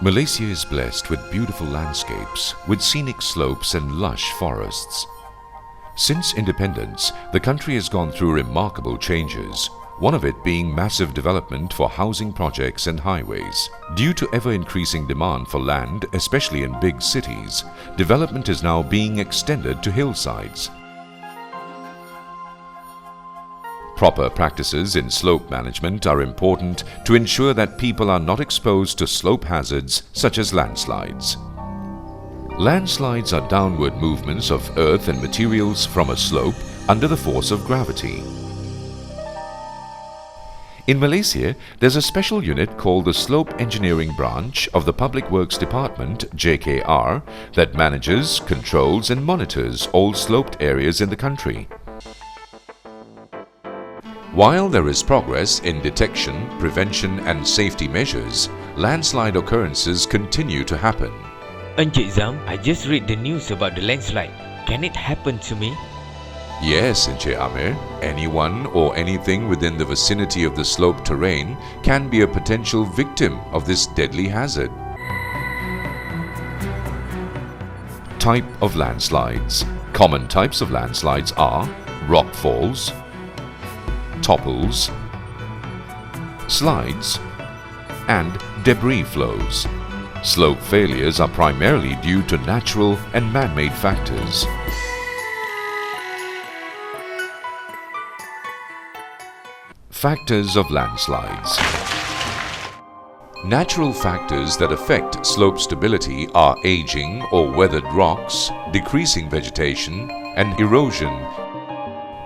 Malaysia is blessed with beautiful landscapes, with scenic slopes and lush forests. Since independence, the country has gone through remarkable changes, one of it being massive development for housing projects and highways. Due to ever-increasing demand for land, especially in big cities, development is now being extended to hillsides. Proper practices in slope management are important to ensure that people are not exposed to slope hazards such as landslides. Landslides are downward movements of earth and materials from a slope under the force of gravity. In Malaysia, there's a special unit called the Slope Engineering Branch of the Public Works Department, JKR, that manages, controls and monitors all sloped areas in the country. While there is progress in detection, prevention and safety measures, landslide occurrences continue to happen. Encik Zam, I just read the news about the landslide. Can it happen to me? Yes, Encik Amir. Anyone or anything within the vicinity of the slope terrain can be a potential victim of this deadly hazard. Type of landslides. Common types of landslides are rock falls, topples, slides, and debris flows. Slope failures are primarily due to natural and man-made factors. Factors of landslides. Natural factors that affect slope stability are aging or weathered rocks, decreasing vegetation, and erosion.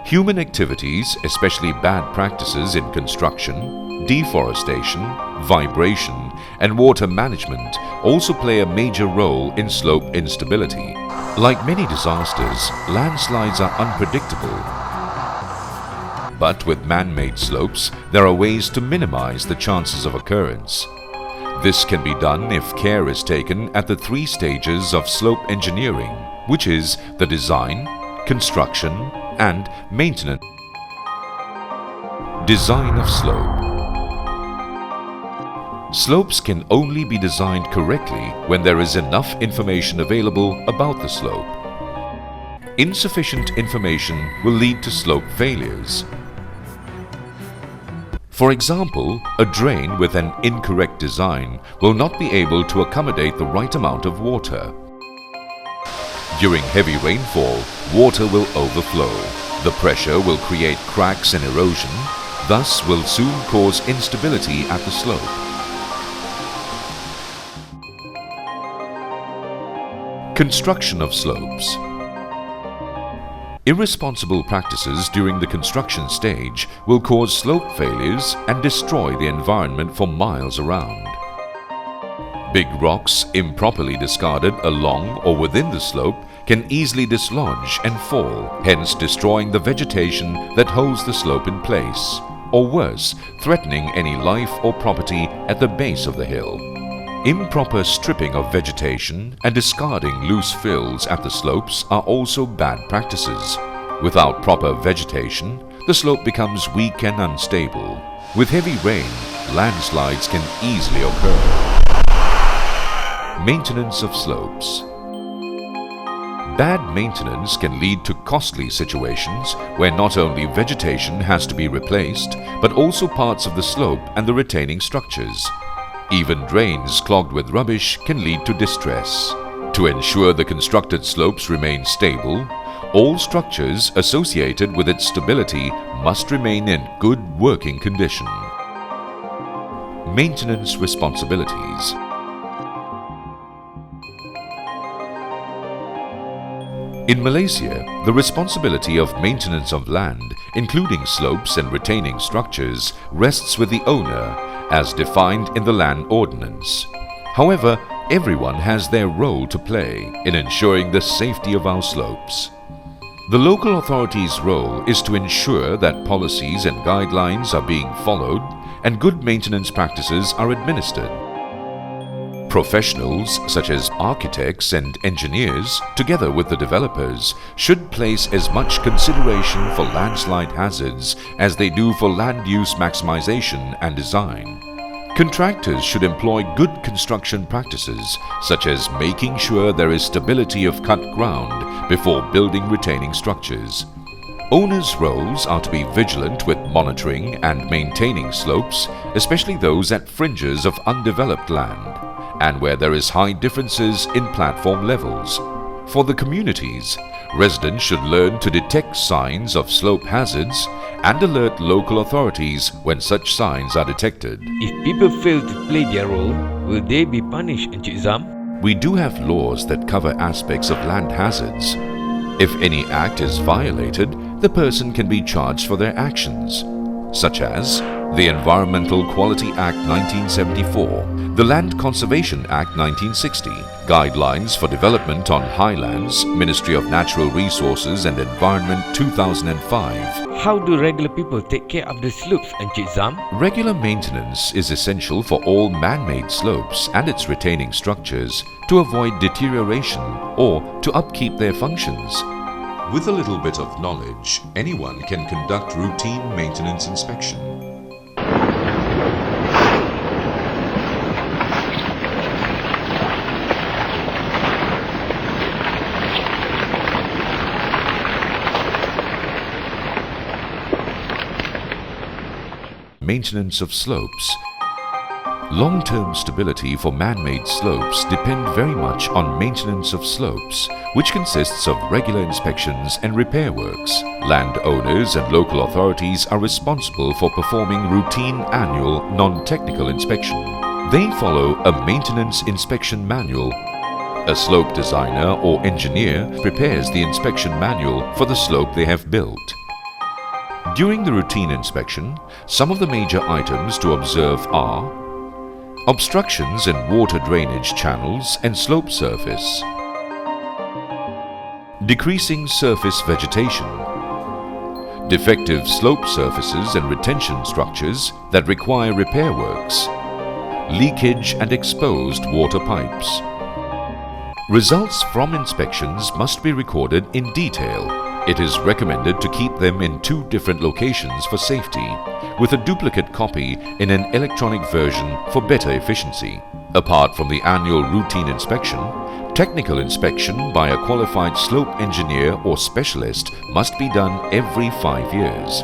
Human activities, especially bad practices in construction, deforestation, vibration, and water management also play a major role in slope instability. Like many disasters, landslides are unpredictable. But with man-made slopes, there are ways to minimize the chances of occurrence. This can be done if care is taken at the 3 stages of slope engineering, which is the design, construction, and maintenance. Design of slope. Slopes can only be designed correctly when there is enough information available about the slope. Insufficient information will lead to slope failures. For example, a drain with an incorrect design will not be able to accommodate the right amount of water. During heavy rainfall, water will overflow. The pressure will create cracks and erosion, thus will soon cause instability at the slope. Construction of slopes. Irresponsible practices during the construction stage will cause slope failures and destroy the environment for miles around. Big rocks improperly discarded along or within the slope can easily dislodge and fall, hence destroying the vegetation that holds the slope in place, or worse, threatening any life or property at the base of the hill. Improper stripping of vegetation and discarding loose fills at the slopes are also bad practices. Without proper vegetation, the slope becomes weak and unstable. With heavy rain, landslides can easily occur. Maintenance of slopes. Bad maintenance can lead to costly situations where not only vegetation has to be replaced, but also parts of the slope and the retaining structures. Even drains clogged with rubbish can lead to distress. To ensure the constructed slopes remain stable, all structures associated with its stability must remain in good working condition. Maintenance responsibilities. In Malaysia, the responsibility of maintenance of land, including slopes and retaining structures, rests with the owner as defined in the Land Ordinance. However, everyone has their role to play in ensuring the safety of our slopes. The local authority's role is to ensure that policies and guidelines are being followed and good maintenance practices are administered. Professionals such as architects and engineers, together with the developers, should place as much consideration for landslide hazards as they do for land use maximization and design. Contractors should employ good construction practices, such as making sure there is stability of cut ground before building retaining structures. Owners' roles are to be vigilant with monitoring and maintaining slopes, especially those at fringes of undeveloped land, and where there is high differences in platform levels. For the communities, residents should learn to detect signs of slope hazards and alert local authorities when such signs are detected. If people fail to play their role, will they be punished, Encik Zam? We do have laws that cover aspects of land hazards. If any act is violated, the person can be charged for their actions, such as the Environmental Quality Act 1974, the Land Conservation Act 1960, Guidelines for Development on Highlands, Ministry of Natural Resources and Environment 2005. How do regular people take care of the slopes, Encik Zam? Regular maintenance is essential for all man-made slopes and its retaining structures to avoid deterioration or to upkeep their functions. With a little bit of knowledge, anyone can conduct routine maintenance inspection. Maintenance of slopes. Long-term stability for man-made slopes depend very much on maintenance of slopes, which consists of regular inspections and repair works. Landowners and local authorities are responsible for performing routine annual non-technical inspection. They follow a maintenance inspection manual. A slope designer or engineer prepares the inspection manual for the slope they have built. During the routine inspection, some of the major items to observe are obstructions in water drainage channels and slope surface, decreasing surface vegetation, defective slope surfaces and retention structures that require repair works, leakage and exposed water pipes. Results from inspections must be recorded in detail. It is recommended to keep them in 2 different locations for safety, with a duplicate copy in an electronic version for better efficiency. Apart from the annual routine inspection, technical inspection by a qualified slope engineer or specialist must be done every 5 years.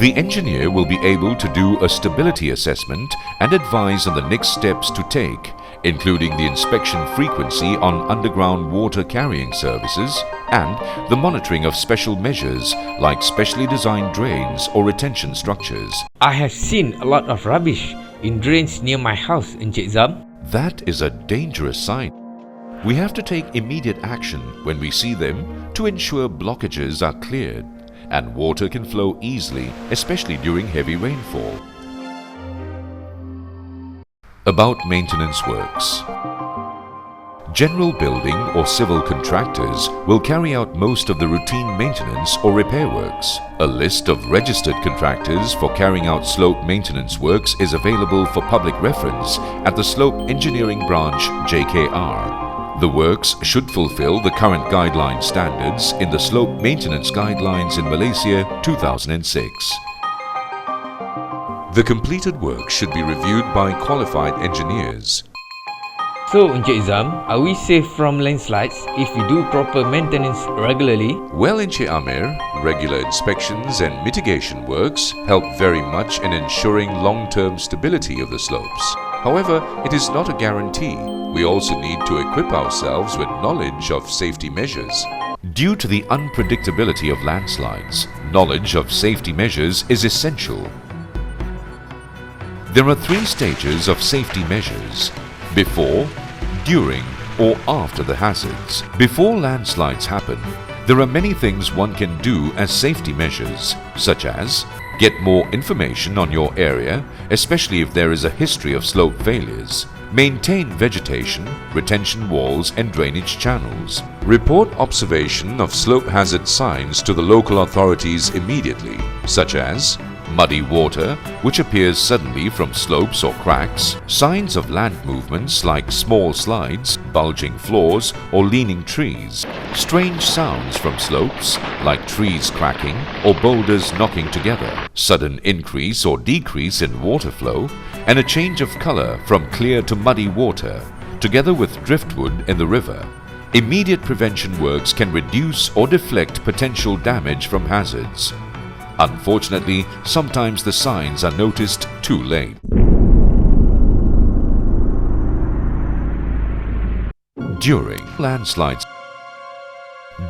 The engineer will be able to do a stability assessment and advise on the next steps to take, including the inspection frequency on underground water carrying services and the monitoring of special measures like specially designed drains or retention structures. I have seen a lot of rubbish in drains near my house, Encik Zam. That is a dangerous sign. We have to take immediate action when we see them to ensure blockages are cleared and water can flow easily, especially during heavy rainfall. About maintenance works. General building or civil contractors will carry out most of the routine maintenance or repair works. A list of registered contractors for carrying out slope maintenance works is available for public reference at the Slope Engineering Branch JKR. The works should fulfill the current guideline standards in the Slope Maintenance Guidelines in Malaysia 2006. The completed work should be reviewed by qualified engineers. So, Encik Zam, are we safe from landslides if we do proper maintenance regularly? Well, Encik Amir, regular inspections and mitigation works help very much in ensuring long-term stability of the slopes. However, it is not a guarantee. We also need to equip ourselves with knowledge of safety measures. Due to the unpredictability of landslides, knowledge of safety measures is essential. There are 3 stages of safety measures: before, during, or after the hazards. Before landslides happen, there are many things one can do as safety measures, such as get more information on your area, especially if there is a history of slope failures. Maintain vegetation, retention walls and drainage channels. Report observation of slope hazard signs to the local authorities immediately, such as muddy water, which appears suddenly from slopes or cracks, signs of land movements like small slides, bulging floors or leaning trees, strange sounds from slopes like trees cracking or boulders knocking together, sudden increase or decrease in water flow, and a change of color from clear to muddy water, together with driftwood in the river. Immediate prevention works can reduce or deflect potential damage from hazards. Unfortunately, sometimes the signs are noticed too late. During landslides.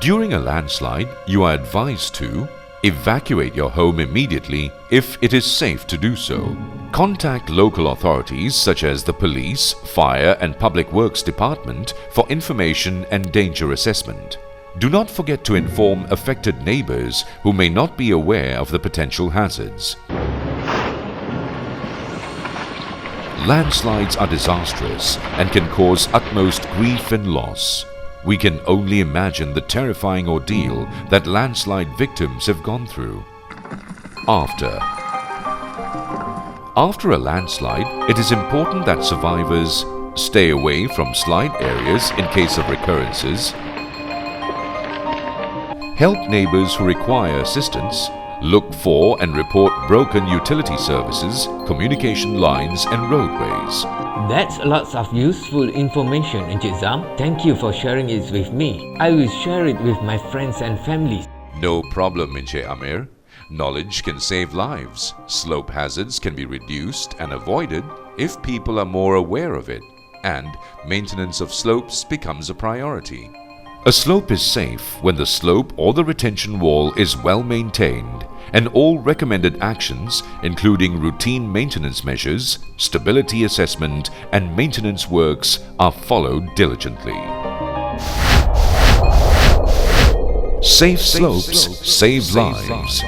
During a landslide, you are advised to evacuate your home immediately if it is safe to do so. Contact local authorities such as the police, fire and public works department for information and danger assessment. Do not forget to inform affected neighbors who may not be aware of the potential hazards. Landslides are disastrous and can cause utmost grief and loss. We can only imagine the terrifying ordeal that landslide victims have gone through. After a landslide, it is important that survivors stay away from slide areas in case of recurrences, help neighbors who require assistance, look for and report broken utility services, communication lines and roadways. That's lots of useful information, Encik Zam. Thank you for sharing it with me. I will share it with my friends and families. No problem, Encik Amir. Knowledge can save lives. Slope hazards can be reduced and avoided if people are more aware of it, and maintenance of slopes becomes a priority. A slope is safe when the slope or the retention wall is well maintained and all recommended actions, including routine maintenance measures, stability assessment and maintenance works, are followed diligently. Safe slopes save lives.